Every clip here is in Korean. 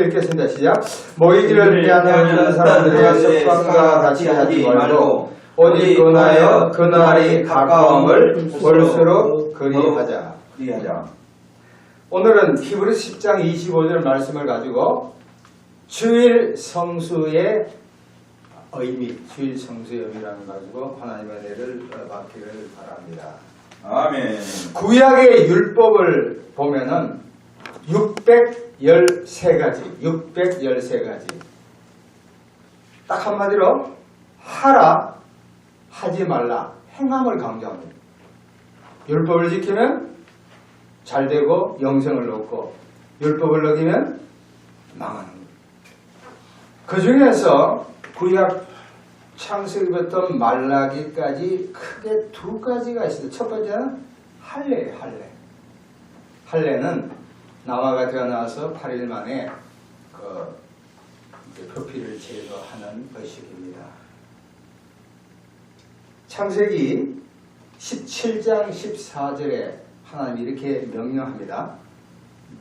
읽겠습니다. 시작. 모이기를 미안해하는 사람들의 습관과 같이 하지 말고 오직 근하여 그날이 가까움을 볼수록 그리하자. 오늘은 히브리서 10장 25절 말씀을 가지고 주일 성수의 의미, 주일 성수의 의미라는 걸 가지고 하나님의 은혜를 받기를 바랍니다. 아멘. 구약의 율법을 보면은 613가지. 딱 한마디로 하라, 하지 말라, 행함을 강조합니다. 율법을 지키면 잘되고 영생을 얻고 율법을 어기면 망하는 겁니다. 그 중에서 구약 창세기부터 말라기까지 크게 두 가지가 있어요. 첫 번째는 할례예요. 할례는 남아가 태어나서 8일 만에 표피를 제거하는 것입니다. 창세기 17장 14절에 하나님이 이렇게 명령합니다.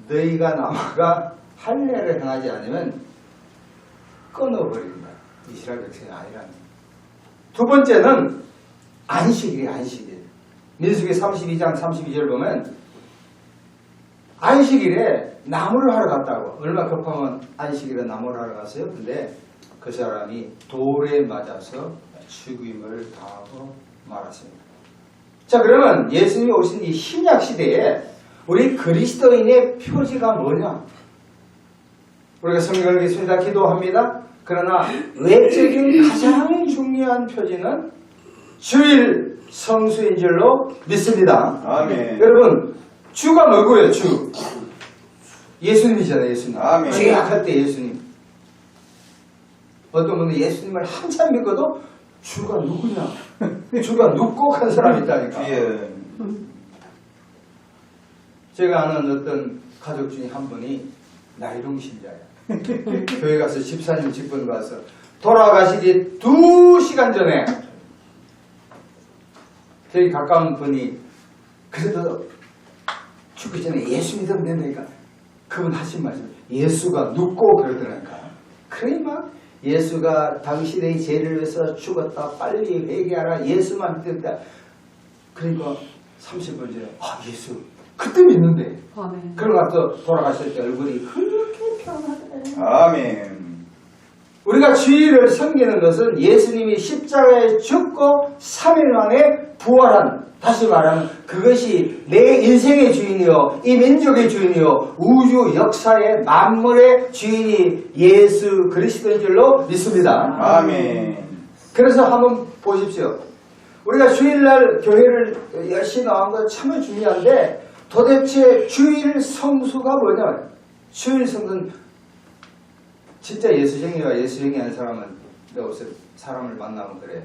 너희가 남아가 할례를 행하지 않으면 끊어버린다. 이스라엘 백성이 아니라는. 두 번째는 안식일이에요. 안식일. 민수기 32장 32절 보면 안식일에 나무를 하러 갔다고. 얼마 급하면 안식일에 나무를 하러 갔어요. 근데 그 사람이 돌에 맞아서 죽임을 당하고 말았습니다. 자, 그러면 예수님이 오신 이 신약 시대에 우리 그리스도인의 표지가 뭐냐? 우리가 성경을 읽습니다. 기도합니다. 그러나 외적인 가장 중요한 표지는 주일 성수인 줄로 믿습니다. 아멘. 여러분, 주가 누구예요? 주. 예수님이잖아요. 예수님. 아멘. 죄악할 때 예수님. 어떤 분은 예수님을 한참 믿고도 주가 누구냐? 주가 눕곡한 사람이 있다니까. 예. 제가 아는 어떤 가족 중에 한 분이 나이롱 신자예요. 교회 가서 집사님 집분 가서 돌아가시기 2시간 전에 저희 가까운 분이 그래도 죽기 전에 예수 믿으면 된다니까. 그분 하신 말씀, 예수가 눕고 그러더라니까. 그러니 막 예수가 당신의 죄를 위해서 죽었다, 빨리 회개하라, 예수만 믿는다. 그러니까 30분 전에 예수 그때 믿는데. 아멘. 그러고 나서 돌아갔을 때 얼굴이 그렇게 변하더래요. 아멘. 우리가 주일을 섬기는 것은 예수님이 십자가에 죽고 3일 만에 부활한, 다시 말하면 그것이 내 인생의 주인이요, 이 민족의 주인이요, 우주 역사의 만물의 주인이 예수 그리스도인 줄로 믿습니다. 아멘. 그래서 한번 보십시오. 우리가 주일날 교회를 열심히 나온 건 참 중요한데 도대체 주일 성수가 뭐냐? 주일 성수는 진짜 예수쟁이와 예수쟁이 아닌 사람은 내가 요새 사람을 만나면 그래.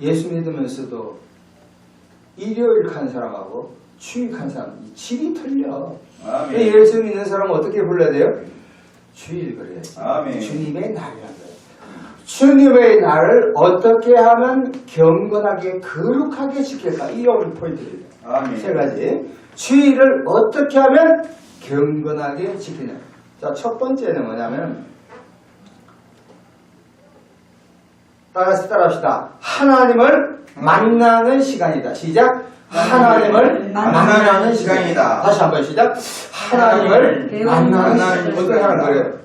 예수 믿으면서도 일요일 간 사람하고 주일 간 사람 질이 틀려. 아멘. 예수 믿는 사람은 어떻게 불러야 돼요? 주일 그래야지. 아멘. 주님의 날이란 거예요. 주님의 날을 어떻게 하면 경건하게 거룩하게 지킬까? 이 오늘 포인트입니다. 아멘. 세 가지. 주일을 어떻게 하면 경건하게 지키냐. 자, 첫 번째는 뭐냐면 따라서 따라합시다. 하나님을 만나는 시간이다. 시작. 하나님을 만나는 시간이다. 다시 한번 시작. 하나님을 만나는 시간. 어떻게 하는 거예요?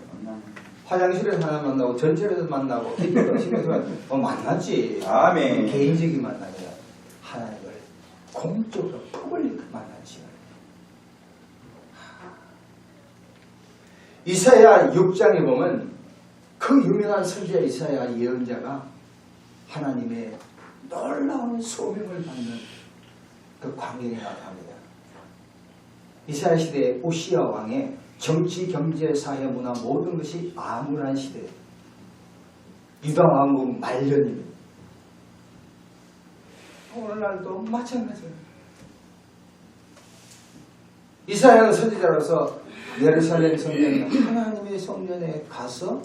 화장실에서 하나 만나고 전철에서 만나고 기도실에서 만났지. 아멘. 개인적인 만남이야. 하나님을 공적으로 퍼블릭 만나는 시간. 이사야 6장에 보면 그 유명한 선지자 이사야 예언자가 하나님의 놀라운 소명을 받는 그 광경에 나타납니다. 이스라엘 시대의 오시아 왕의 정치, 경제, 사회, 문화 모든 것이 암울한 시대. 유다 왕국 말년입니다. 오늘날도 마찬가지예요. 이사야는 선지자로서 예루살렘 성전, 하나님의 성전에 가서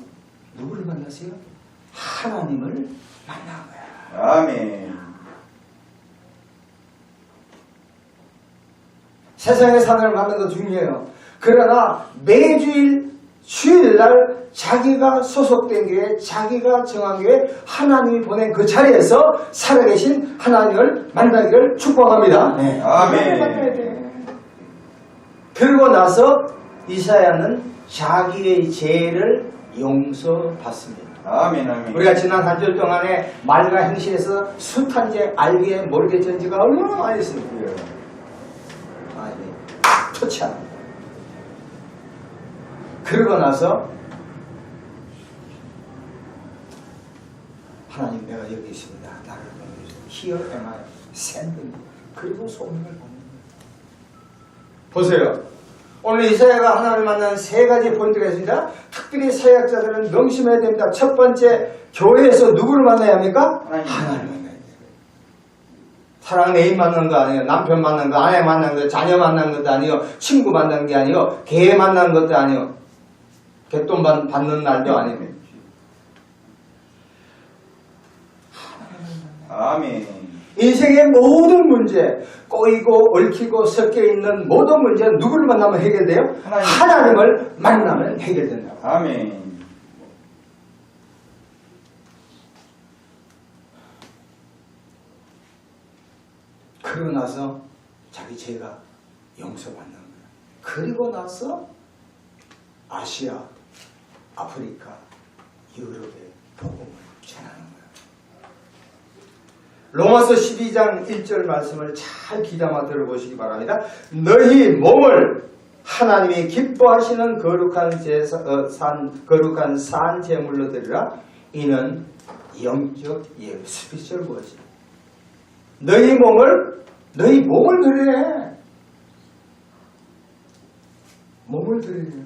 누구를 만났어요? 하나님을 만난 거야. 아멘. 세상의 상을 받는 거 중요해요. 그러나 매주일 주일날 자기가 소속된 교회, 자기가 정한 교회, 하나님이 보낸 그 자리에서 살아계신 하나님을 만나기를 축복합니다. 아멘. 하나님을 만나야 돼. 그러고 나서 이사야는 자기의 죄를 용서받습니다. 아멘. 아멘. 우리가 지난 한 주 동안에 말과 행실에서 숱한 죄 알게 모르게 전지가 얼마나 많이 있습니까? 아니, 토치합니다. 그러고 나서 하나님 내가 여기 있습니다. 나를 보내주세요. Here am I, send me. 그리고 소명을 받는 거예요. 보세요. 오늘 이사야가 하나님을 만나는 세 가지 포인트가 있습니다. 특별히 사역자들은 명심해야 됩니다. 첫 번째, 교회에서 누구를 만나야 합니까? 하나님을 만나야 돼요. 사랑하는 애인 만나는 거 아니에요. 남편 만나는 거, 아내 만나는 거, 자녀 만나는 것도 아니에요. 친구 만나는 게 아니에요. 개 만나는 것도 아니에요. 개돈 받는 날도 아니에요. 아멘. 인생의 모든 문제, 꼬이고 얽히고 섞여 있는 모든 문제는 누구를 만나면 해결돼요? 하나님을 만나면 해결된다. 아멘. 그러고 나서 자기 죄가 용서받는 거예요. 그리고 나서 아시아, 아프리카, 유럽에 복음을 전하는 거예요. 로마서 12장 1절 말씀을 잘 귀담아 들어보시기 바랍니다. 너희 몸을 하나님이 기뻐하시는 거룩한 산 제물로 드리라. 이는 영적 예배, 스피리추얼 워십. 너희 몸을 드리래. 몸을 드리래.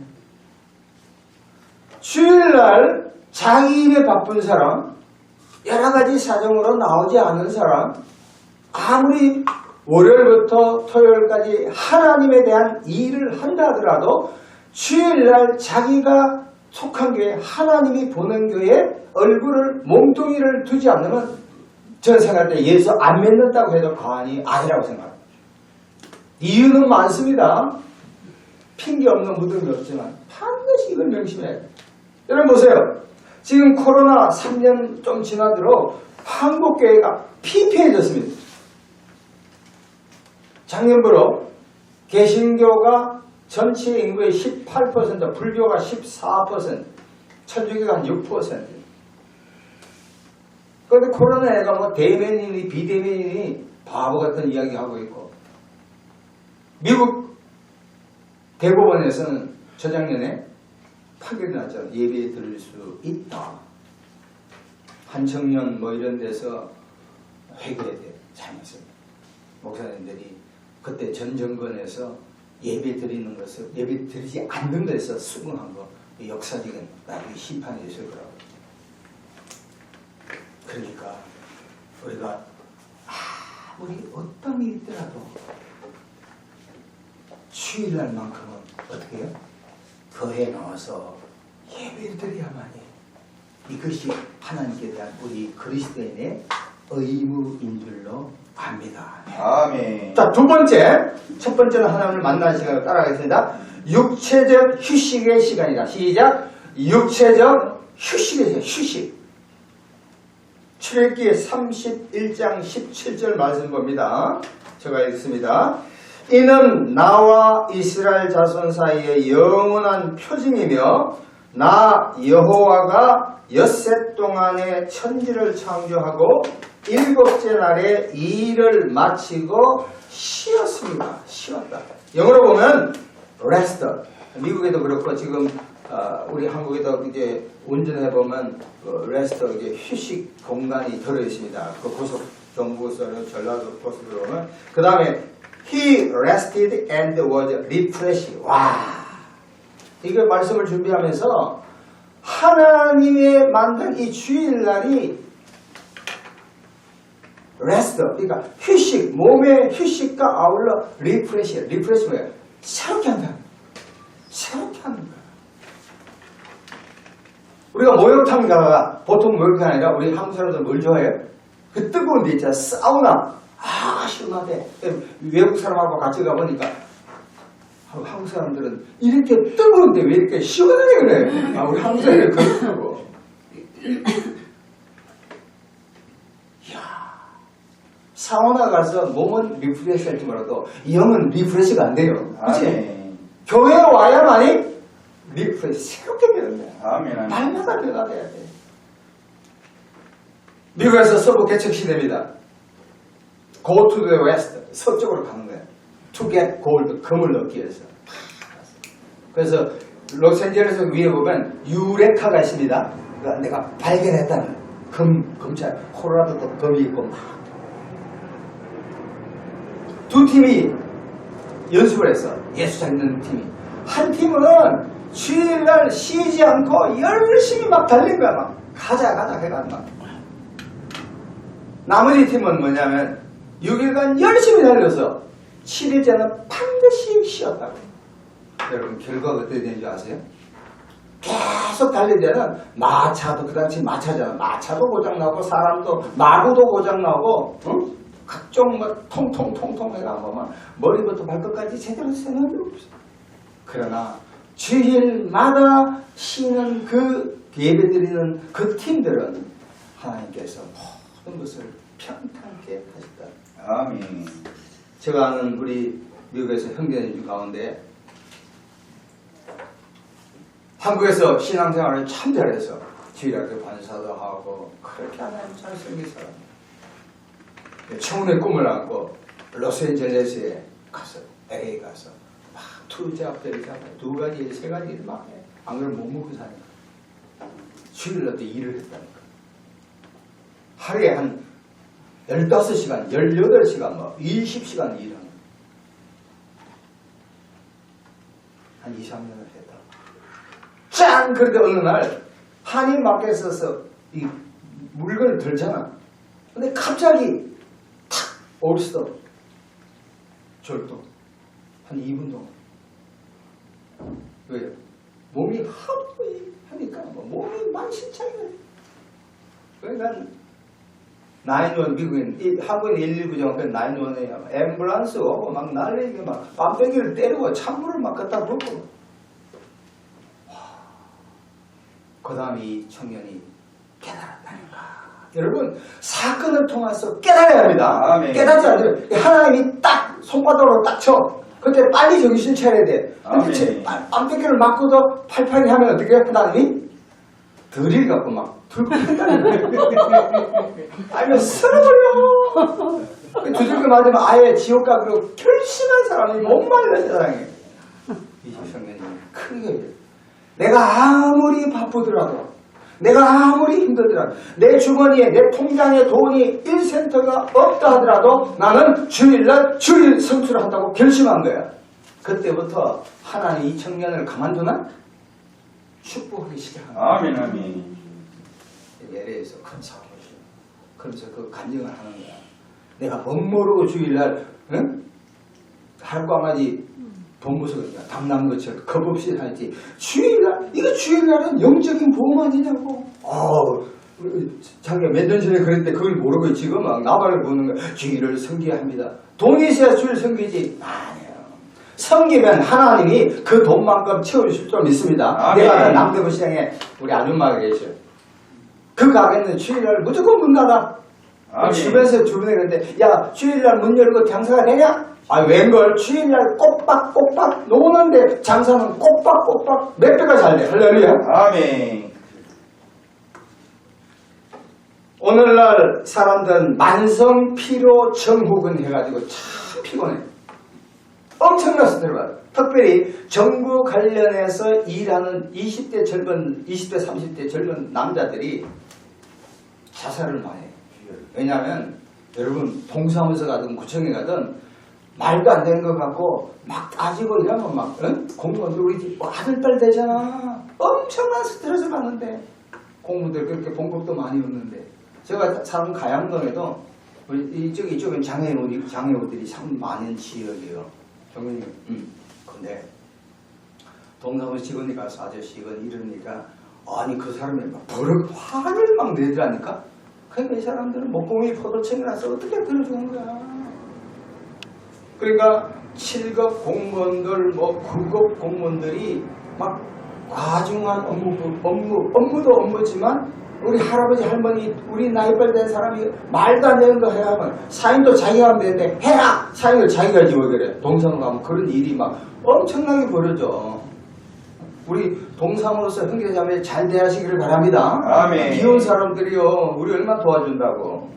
주일날 자기 일에 바쁜 사람, 여러 가지 사정으로 나오지 않은 사람, 아무리 월요일부터 토요일까지 하나님에 대한 일을 한다 하더라도 주일날 자기가 속한 교회, 하나님이 보는 교회에 얼굴을, 몸뚱이를 두지 않으면 저는 생각할 때 예수 안 믿는다고 해도 과언이 아니라고 생각합니다. 이유는 많습니다. 핑계 없는 무덤이 없지만 반드시 이걸 명심해야 돼요. 여러분 보세요. 지금 코로나 3년 좀 지나도록 한국교회가 피폐해졌습니다. 작년부로 개신교가 전체 인구의 18%, 불교가 14%, 천주교가 한 6%. 그런데 코로나가 뭐 대면이니 비대면이니 바보 같은 이야기 하고 있고, 미국 대법원에서는 저작년에 판결이 났잖아요. 예배에 들을 수 있다. 한 청년 뭐 이런 데서 회개에 대해 잘못을 목사님들이 그때 전 정권에서 예배 드리는 것을 예배 드리지 않는 데서 수긍한 거 역사적인 나중에 심판이 있을 거라고. 그러니까 우리가 아무리 어떤 일이 있더라도 주일날만큼은 어떻게 해요? 교회에 나와서 예배를 드려야만이 이것이 하나님께 대한 우리 그리스도인의 의무인 줄로 압니다. 아멘. 자, 두 번째, 첫 번째는 하나님을 만나는 시간을 따라가겠습니다. 육체적 휴식의 시간이다. 시작. 육체적 휴식의 시간, 휴식. 출애굽기 31장 17절 말씀 봅니다. 제가 읽습니다. 이는 나와 이스라엘 자손 사이의 영원한 표징이며 나 여호와가 엿새 동안에 천지를 창조하고 일곱째 날에 이 일을 마치고 쉬었습니다. 쉬었다. 영어로 보면 rest. 미국에도 그렇고 지금 우리 한국에도 이제 운전해 보면 rest 이제 휴식 공간이 들어 있습니다. 그 고속 경부선을 전라도 고속으로 보면 그 다음에 He rested and was refreshed. 와, 이거 말씀을 준비하면서 하나님의 만든 이 주일날이 rest, 그러니까 휴식, 몸의 휴식과 아울러 refresh. refresh 뭐예요? 새롭게 한다. 새롭게 하는 거야. 우리가 목욕탕 가다가 보통 목욕탕이 아니라 우리 한국 사람들 뭘 좋아해요? 그 뜨거운 데 있잖아. 사우나. 시원하대. 외국 사람하고 같이 가보니까 한국 사람들은 이렇게 뜨거운데 왜 이렇게 시원하게 그래? 우리 한국 사람이 그렇다고. 이야, 사우나 가서 몸은 리프레시 할지 몰라도 영은 리프레시가 안 돼요. 그치? 아멘. 교회에 와야만이 리프레시 새롭게 되는 거야. 아멘. 날마다 변화돼야 돼. 미국에서 서부 개척 시대입니다. Go to the west, 서쪽으로 가는 거야. To get gold, 금을 얻기 위해서. 그래서 로스앤젤레스 위에 보면 유레카가 있습니다. 그러니까 내가 발견했다는 검찰, 콜로라도도 검이 있고 막. 두 팀이 연습을 했어. 예수 잘 믿는 팀이. 한 팀은 주일날 쉬지 않고 열심히 막 달린 거야. 막 가자 해가지고 막. 나머지 팀은 뭐냐면 6일간 열심히 달려서 7일째는 반드시 쉬었다고. 여러분 결과가 어떻게 되는지 아세요? 계속 달릴 때는 마차도 그 당시 마차잖아. 마차도 고장나고 사람도 마구도 고장나고 응? 각종 뭐 통통 해가고 막 머리부터 발끝까지 제대로 쓰는 게 없어. 그러나 주일마다 쉬는 그 예배드리는 그 팀들은 하나님께서 모든 것을 평탄하게 하셨다. 아멘. 제가 아는 우리 미국에서 형제님 가운데 한국에서 신앙생활을 참 잘해서 주일학교 반사도 하고 그렇게 하나님 잘 섬긴 사람. 청운의 꿈을 안고 로스앤젤레스에 가서 LA 가서 막 투잡 대리잡 두 가지 세 가지 일 막 해. 안 그러면 못 먹고 사니까. 주일날 때 일을 했다니까. 하루에 한 15시간, 18시간, 뭐 20시간 일하는 한 2, 3년을 했다. 짠! 그런데 어느 날 한인 마켓에서 이 물건을 들잖아. 근데 갑자기 탁! 올스톱 절도 한 2분 동안. 왜요? 몸이 하도 하니까 몸이 만신창이 돼. 그러니까 911 미국인 한국인 119정 그 911에 앰뷸런스 오고 막 난리게 막 빰배기를 때리고 찬물을 막 갖다 붓고 그 다음에 이 청년이 깨달았다니까. 여러분 사건을 통해서 깨달아야 합니다. 아멘. 깨닫지 않으면 하나님이 딱 손바닥으로 딱 쳐. 그때 빨리 정신 차려야 돼. 근데 빰배기를 맞고도 팔팔이 하면 어떻게 해? 하나님이 드릴 갖고 막 들고 한다는 거예요. 아니면 쓸어버려. 두들겨 맞으면 아예 지옥 가기로 결심한 사람이 못 말리는 사람이에요. 이 청년이 크게 내가 아무리 바쁘더라도 내가 아무리 힘들더라도 내 주머니에 내 통장에 돈이 1센트가 없다 하더라도 나는 주일날 주일 성수를 한다고 결심한 거야. 그때부터 하나님 이 청년을 가만두나? 축복하기 시작한 거야. 아멘. 아멘. 예래에서 큰 사고를 그러면서 그 간증을 하는 거야. 내가 멋모르고 주일날 응? 할광아지 본부석이니까 담남 것처럼 겁 없이 살지. 주일날 이거 주일날은 영적인 보험 아니냐고. 자기가 몇 년 전에 그랬는데 그걸 모르고 지금 막 나발을 보는 거야. 주일을 섬겨야 합니다. 돈이 있어야 주일 섬기지. 아니에요. 섬기면 하나님이 그 돈만큼 채워주실 줄 믿습니다. 아멘. 내가 남대문 시장에 우리 아줌마가 계셔. 그 가게는 주일날 무조건 문 닫아. 주변에 그런데 야 주일날 문 열고 장사가 되냐? 아 웬걸 주일날 꼬박꼬박 노는데 장사는 꼬박꼬박 몇 배가 잘 돼. 할렐루야. 아멘. 오늘날 사람들은 만성 피로 증후군 해가지고 참 피곤해. 엄청난 스트레스 받아. 특별히 정부 관련해서 일하는 20대 30대 젊은 남자들이 자살을 많이 해요. 왜냐하면 여러분 동사무소 가든 구청에 가든 말도 안 되는 것 같고 막 따지고 이러면 막 공무원들 우리 집 아들딸 되잖아. 엄청난 스트레스 받는데 공무원들 그렇게 봉급도 많이 얻는데 제가 사는 가양동에도 우리 이쪽은 장애우들이 참 많은 지역이에요. 정근님. 근데 동사무소 직원이 가서 아저씨 이건 이러니까 아니 그 사람이 막 버럭 화를 막 내더라니까. 그러니까 이 사람들은 목공이 포도청이라서 어떻게 들어주는 거야. 그러니까 7급 공무원들, 뭐 9급 공무원들이 막 과중한 업무도 업무지만 우리 할아버지, 할머니, 우리 나이빨 된 사람이 말도 안 되는 거 해야 하면 사인도 자기가 하면 되는데 해라! 사인을 자기가 하지 왜 그래? 동사무 가면 그런 일이 막 엄청나게 벌어져. 우리 동사무로서 형제자매 잘 대하시기를 바랍니다. 아멘. 이혼 사람들이요, 우리 얼마나 도와준다고.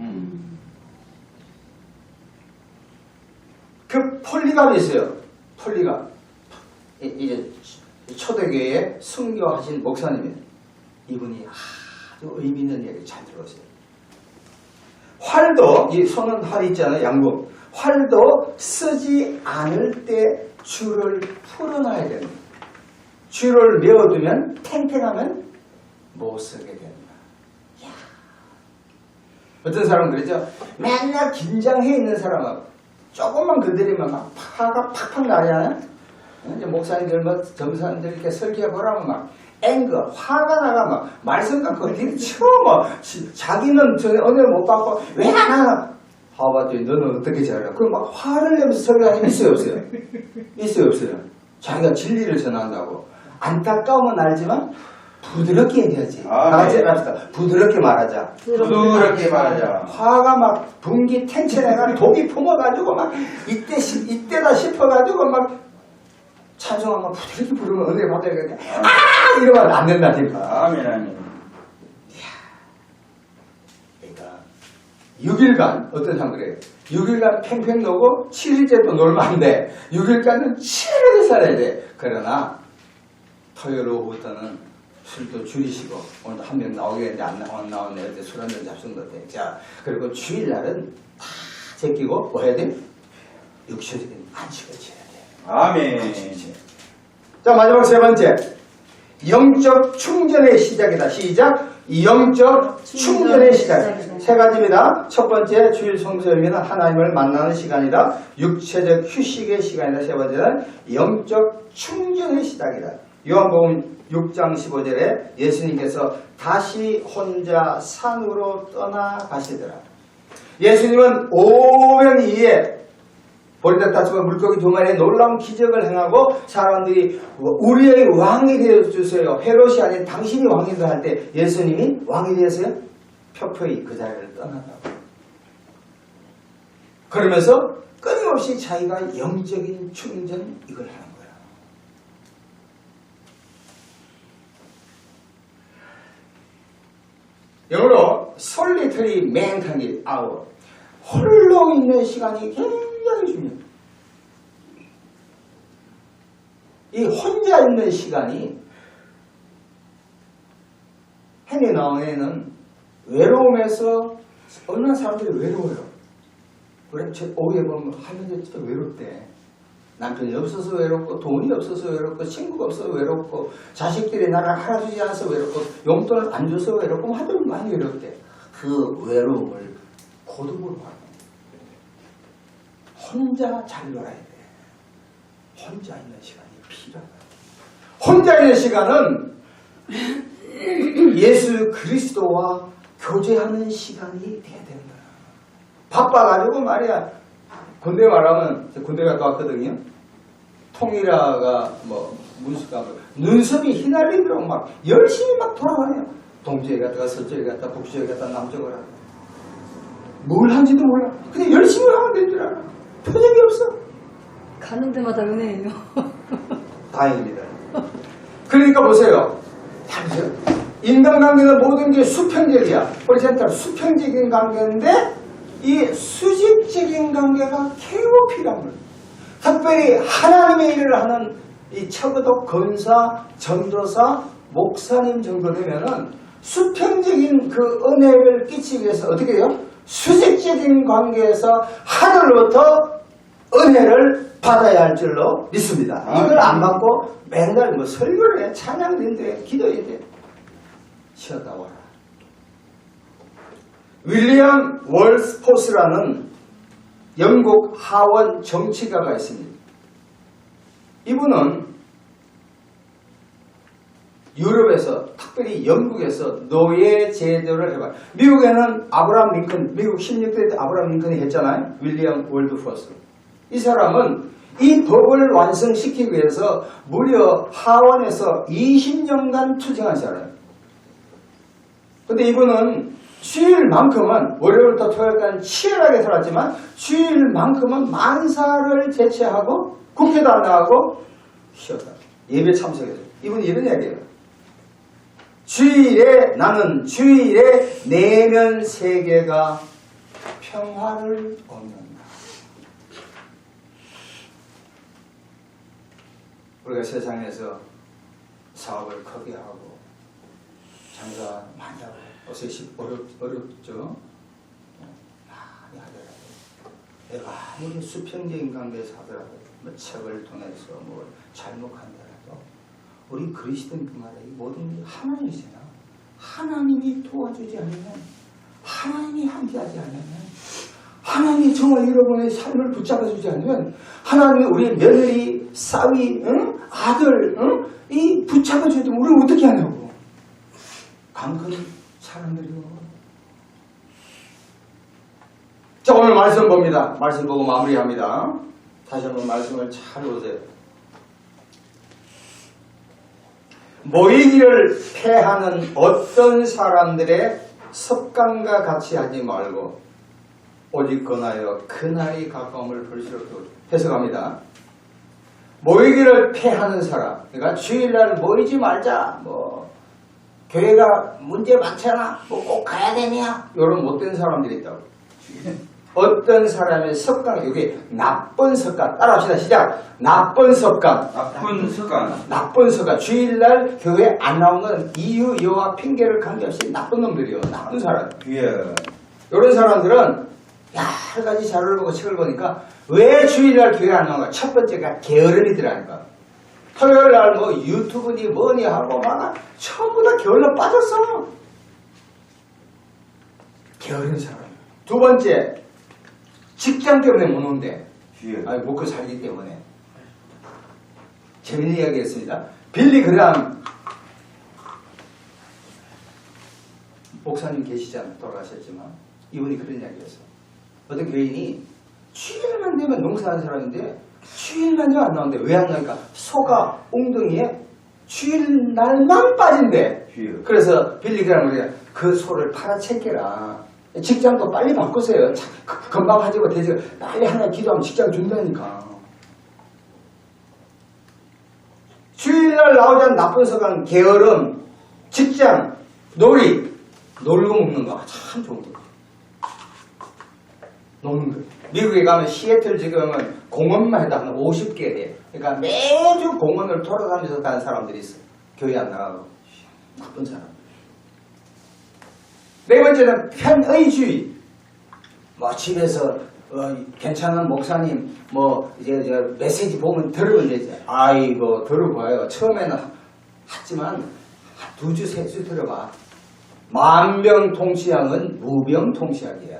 그 폴리갑이 있어요. 폴리갑. 이제 초대교회에 순교하신 목사님이에요. 이분이 아주 의미 있는 얘기 잘 들었어요. 활도, 이 손은 활 있잖아요. 양복. 활도 쓰지 않을 때 줄을 풀어놔야 됩니다. 줄을 메어두면 탱탱하면 못 쓰게 됩니다. 이야. 어떤 사람은 그러죠. 맨날 긴장해 있는 사람하고 조금만 건드리면 막 화가 팍팍 나잖아요. 이제 목사님들, 뭐 점사님들 이렇게 설교해보라면 막 앵거, 화가 나가 막 말씀 갖고 뒤쳐 막 자기는 전에 은혜를 못 받고 왜 안 하나? 봐봤더니 너는 어떻게 잘하냐? 그럼 막 화를 내면서 설교하는 있어요, 없어요? 있어요, 없어요? 자기가 진리를 전한다고. 안타까움은 알지만 부드럽게 얘기하지. 나같이 합시다. 부드럽게 말하자. 부드럽게 말하자. 화가 막 분기 탱체내가 독이 품어가지고 막 이때다 싶어가지고 막 찬송하면 부드럽게 부르면 은혜 받아야 되는데 이러면 안 된다니까. 아멘, 아멘. 그러니까 6일간 어떤 사람 그래요. 6일간 팽팽 놀고 7일째 또 놀면 안 돼. 6일간은 치열하게 살아야 돼. 그러나 토요일 오후부터는 술도 줄이시고 오늘도 한 명 나오겠는데 안 나오네. 어제 술 한잔 잡순 것 같아. 자, 그리고 주일날은 다 제끼고 뭐 해야 돼? 육체적인 안식을 지어야 돼. 아멘. 자, 마지막 세 번째. 영적 충전의 시작이다. 시작. 영적 충전의 시작. 세 가지입니다. 첫 번째, 주일 성수여기는 하나님을 만나는 시간이다. 육체적 휴식의 시간이다. 세 번째는 영적 충전의 시작이다. 요한복음 6장 15절에 예수님께서 다시 혼자 산으로 떠나가시더라. 예수님은 오랜 이후에 보리닭 다툼과 물고기 2마리의 놀라운 기적을 행하고 사람들이 우리의 왕이 되어주세요. 헤롯이 아닌 당신이 왕이다 할 때 예수님이 왕이 되었어요? 표표히 그 자리를 떠나다고. 그러면서 끊임없이 자기가 영적인 충전 이걸 하는 거예요. 영어로 solitary mankind hour. 홀로 있는 시간이 굉장히 중요해요. 이 혼자 있는 시간이 헨리 나운에는 외로움에서 어느 사람들이 외로워요. 그래, 오후에 보면 할머니 진짜 외롭대. 남편이 없어서 외롭고 돈이 없어서 외롭고 친구가 없어서 외롭고 자식들이 나를 알아주지 않아서 외롭고 용돈을 안 줘서 외롭고 하도 많이 외롭대. 그 외로움을 고독으로 하는 혼자 잘 놀아야 돼. 혼자 있는 시간이 필요하다. 혼자 있는 시간은 예수 그리스도와 교제하는 시간이 돼야 된다. 바빠가지고 말이야. 군대 말하면 군대 갔다 왔거든요. 통일아가 뭐 문수가 눈썹이 휘날리도록 막 열심히 막 돌아다녀. 동쪽에 갔다가 서쪽에 갔다가 북쪽에 갔다가 남쪽으로 갔다가 뭘 한지도 몰라. 그냥 열심히 하면 될 줄 알아. 표정이 없어. 가는 데마다 은혜예요. 다행입니다. 그러니까 보세요. 다 보세요. 인간관계는 모든 게 수평적이야. 호리젠탈 수평적인 관계인데 이 수직적인 관계가 매우 필요한 거예요. 특별히 하나님의 일을 하는 이 처거독 권사, 전도사, 목사님 정도 되면은 수평적인 그 은혜를 끼치기 위해서 어떻게 해요? 수직적인 관계에서 하늘로부터 은혜를 받아야 할 줄로 믿습니다. 이걸 안 받고 맨날 뭐 설교를 해, 찬양도 해, 기도해야 돼. 쉬었다 와라. 윌리엄 월스포스라는 영국 하원 정치가가 있습니다. 이분은 유럽에서 특별히 영국에서 노예 제도를 해봐요. 미국에는 아브라함 링컨, 미국 16대 때 아브라함 링컨이 했잖아요. 윌리엄 월드포스. 이 사람은 이 법을 완성시키기 위해서 무려 하원에서 20년간 투쟁한 사람이에요. 근데 이분은 주일만큼은 월요일부터 토요일까지 치열하게 살았지만 주일만큼은 만사를 제치하고 국회도 안 나가고 쉬었다. 예배 참석해서. 이분이 이런 이야기예요. 주일에 나는 주일에 내면 세계가 평화를 얻는다. 우리가 세상에서 사업을 크게 하고 장사 많이 하고 어렵죠. 많이 하더라도 내가 아무리 수평적인 관계에서 하더라도 뭐 책을 통해서 뭐 잘못한다라도 우리 그리스도인들마다 이 모든 게 하나님이잖아. 하나님이 도와주지 않으면 하나님이 함께하지 않으면 하나님이 정말 여러분의 삶을 붙잡아주지 않으면 하나님이 우리 며느리, 사위, 아들 이 붙잡아줘도 우리는 어떻게 하냐고. 강큰 사람들이요. 자, 오늘 말씀 봅니다. 말씀 보고 마무리합니다. 다시 한번 말씀을 잘 보세요. 모이기를 패하는 어떤 사람들의 습관과 같이 하지 말고 오직 권하여 그날이 가까움을 볼수록 해석합니다. 모이기를 패하는 사람, 그러니까 주일날 모이지 말자, 뭐 교회가 문제 많잖아, 뭐 꼭 가야 되냐, 이런 못된 사람들이 있다고. 어떤 사람의 습관, 이게 나쁜 습관, 따라합시다. 시작. 나쁜 습관. 나쁜 습관. 나쁜 습관. 주일날 교회 안 나오는 이유, 여와 핑계를 관계없이 나쁜 놈들이요. 나쁜 사람. 예. 이런 사람들은 여러 가지 자료를 보고 책을 보니까 왜 주일날 교회 안 나오는가? 첫 번째가 게으름이더라니까. 토요일날 뭐 유튜브니 뭐니 하고 막 전부 다 게을러 빠졌어. 게으른 사람. 두 번째, 직장 때문에 못 온대. 예. 아니, 먹고 살기 때문에. 재밌는 이야기 했습니다. 빌리 그람 목사님 계시잖아. 돌아가셨지만. 이분이 그런 이야기 했어. 어떤 교인이 주일만 되면 농사하는 사람인데 주일만 되면 안 나오는데 왜 안 나오니까 소가 웅덩이에 주일날만 빠진대. 예. 그래서 빌리 그람을 그 소를 팔아채겨라. 직장도 빨리 바꾸세요. 금방 하지고 되지. 빨리 하나 기도하면 직장 준다니까. 주일날 나오지 않는 나쁜 습관, 게으름, 직장, 놀이, 놀고 먹는 거 참 좋은 거. 노는 거. 미국에 가면 시애틀 지금은 공원만 해도 한 50개 돼. 그러니까 매주 공원을 돌아다니면서 가는 사람들이 있어. 교회 안 나가고. 나쁜 사람. 네 번째는 편의주의. 뭐 집에서 괜찮은 목사님 뭐 이제 메시지 보면 들으면 되지. 아이고 들어봐요. 처음에는 하지만 2주 3주 들어봐. 만병통치약은 무병통치약이야.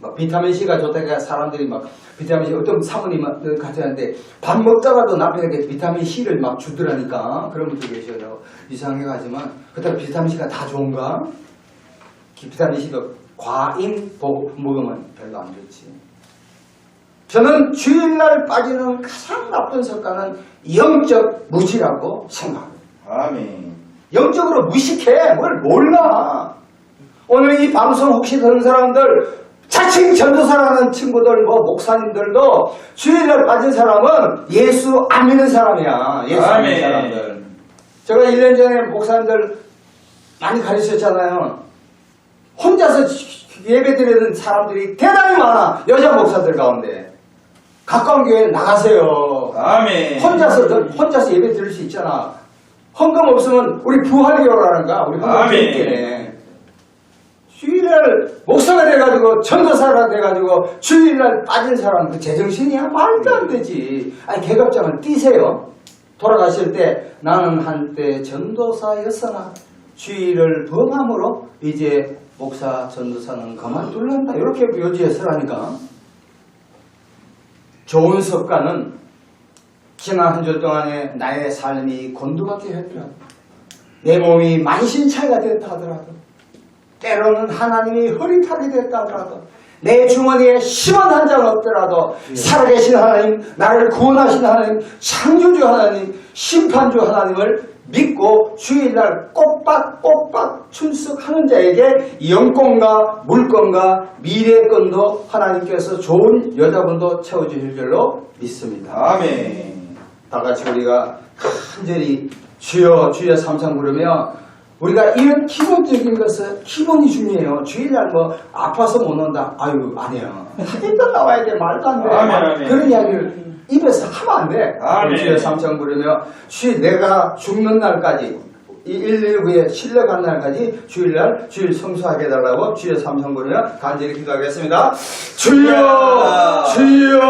막 비타민C가 좋다니까 사람들이 막 비타민C 어떤 사모님 같이 하는데 밥 먹다가도 남편에게 비타민C를 막 주더라니까. 그런 분들 계셔요. 이상하게 하지만 그렇다고 비타민C가 다 좋은가? 비타민C도 과잉 먹으면 별로 안 좋지. 저는 주일날 빠지는 가장 나쁜 습관은 영적 무지라고 생각합니다. 아멘. 영적으로 무식해. 뭘 몰라. 오늘 이 방송 혹시 듣는 사람들 자칭 전도사라는 친구들 뭐 목사님들도 주일날 빠진 사람은 예수 안 믿는 사람이야. 예수 안 믿는 사람들. 제가 1년 전에 목사님들 많이 가르쳤잖아요. 혼자서 예배 드리는 사람들이 대단히 많아. 여자 목사들 가운데. 가까운 교회 나가세요. 아멘. 혼자서 예배 드릴 수 있잖아. 헌금 없으면 우리 부활교라는가? 우리 헌금 드릴게. 주일날 목사가 돼가지고 전도사가 돼가지고 주일날 빠진 사람 그 제정신이야? 말도 안 되지. 아니 계급장을 띄세요. 돌아가실 때 나는 한때 전도사였으나 주일을 범함으로 이제 목사 전도사는 그만둘란다. 이렇게 묘지에 서라니까. 좋은 습관은 지난 한 주 동안에 나의 삶이 곤두박질 했더라도 내 몸이 만신창이가 됐다 하더라도 때로는 하나님이 허리타게 됐다 하더라도 내 주머니에 10원 한 장 없더라도 살아계신 하나님, 나를 구원하신 하나님, 창조주 하나님, 심판주 하나님을 믿고 주일날 꼬박꼬박 출석하는 자에게 영권과 물권과 미래권도 하나님께서 좋은 여자분도 채워주실 줄로 믿습니다. 아멘. 다 같이 우리가 간절히 주여 주여 삼창 부르며 우리가 이런 기본적인 것은 기본이 중요해요. 주일날 뭐 아파서 못 온다. 아유 아니에요. 사진도 나와야 돼. 말도 안 돼. 아멘, 아멘. 그런 이야기를 입에서 하면 안 돼. 아멘. 주여 삼창 부르며 내가 죽는 날까지 이 119에 실려간 날까지 주일날 주일 성수하게 해달라고 주여 삼창 부르며 간절히 기도하겠습니다. 주여 주여